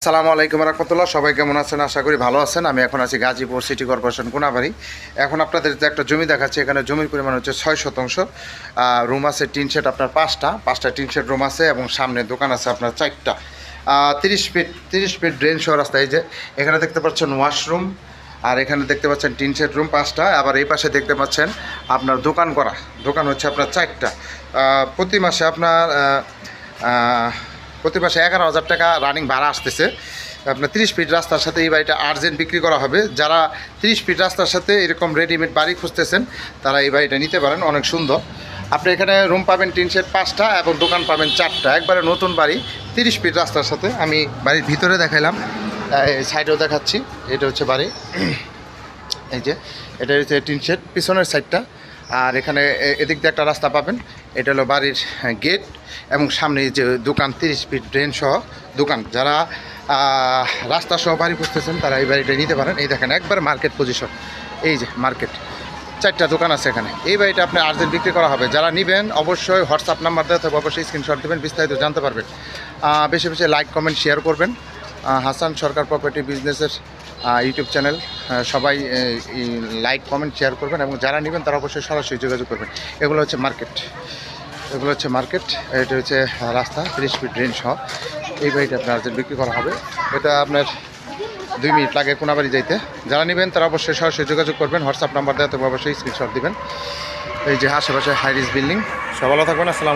আসসালামু আলাইকুম রহমতুল্লাহ। সবাই কেমন আছেন? আশা করি ভালো আছেন। আমি এখন আছি গাজীপুর সিটি কর্পোরেশন কোনাবাড়ি। এখন আপনাদের যে একটা জমি দেখাচ্ছি, এখানে জমির পরিমাণ হচ্ছে 6 শতাংশ। রুম আছে টিন শেড আপনার পাঁচটা টিন শেড রুম আছে এবং সামনে দোকান আছে আপনার 4টা। 30 ফিট ড্রেন সহ রাস্তা। এই যে এখানে দেখতে পাচ্ছেন ওয়াশরুম, আর এখানে দেখতে পাচ্ছেন টিন শেড রুম 5টা। আবার এই পাশে দেখতে পাচ্ছেন আপনার দোকান হচ্ছে আপনার 4টা। প্রতি মাসে 11,000 টাকা রানিং ভাড়া আসতেছে। আপনার 30 ফিট রাস্তার সাথে এই বাড়িটা আর্জেন্ট বিক্রি করা হবে। যারা 30 ফিট রাস্তার সাথে এরকম রেডিমেড বাড়ি খুঁজতেছেন তারা এই বাড়িটা নিতে পারেন, অনেক সুন্দর। আপনি এখানে রুম পাবেন টিন শেড 5টা এবং দোকান পাবেন 4টা। একবারে নতুন বাড়ি 30 ফিট রাস্তার সাথে। আমি বাড়ির ভিতরে দেখাইলাম, সাইডেও দেখাচ্ছি। এটা হচ্ছে বাড়ি, এই যে এটা হচ্ছে টিন শেড পিছনের সাইডটা। আর এখানে এদিক দিয়ে একটা রাস্তা পাবেন, এটা হলো বাড়ির গেট এবং সামনে যে দোকান 30 ফিট ড্রেন সহ দোকান। যারা রাস্তা সহ বাড়ি খুঁজতেছেন তারা এই বাড়িটা নিতে পারেন। এই দেখেন একবার মার্কেট পজিশন, এই যে মার্কেট, 4টা দোকান আছে এখানে। এই বাড়িটা আপনি আর্জেন্ট বিক্রি করা হবে। যারা নেবেন অবশ্যই হোয়াটসঅ্যাপ নাম্বার দেওয়া থাকবে, অবশ্যই স্ক্রিনশট দেবেন, বিস্তারিত জানতে পারবেন। বেশি বেশি লাইক কমেন্ট শেয়ার করবেন। হাসান সরকার প্রপার্টি বিজনেসের ইউটিউব চ্যানেল, সবাই লাইক কমেন্ট শেয়ার করবেন এবং যারা নেবেন তারা অবশ্যই সরাসরি যোগাযোগ করবেন। এগুলো হচ্ছে মার্কেট, এটা হচ্ছে রাস্তা 30 ফিট ড্রেন সহ। এই বাড়িটা আপনার আর্জেন্ট বিক্রি করা হবে। এটা আপনার 2 মিনিট লাগে কোনাবাড়ি যাইতে। যারা নেবেন তারা অবশ্যই সরাসরি যোগাযোগ করবেন। হোয়াটসঅ্যাপ নাম্বার দেওয়া থাকবে, অবশ্যই স্ক্রিনশট দিবেন। এই যে আশেপাশে হাই রিস বিল্ডিং। সব ভালো থাকবেন। আসসালাম।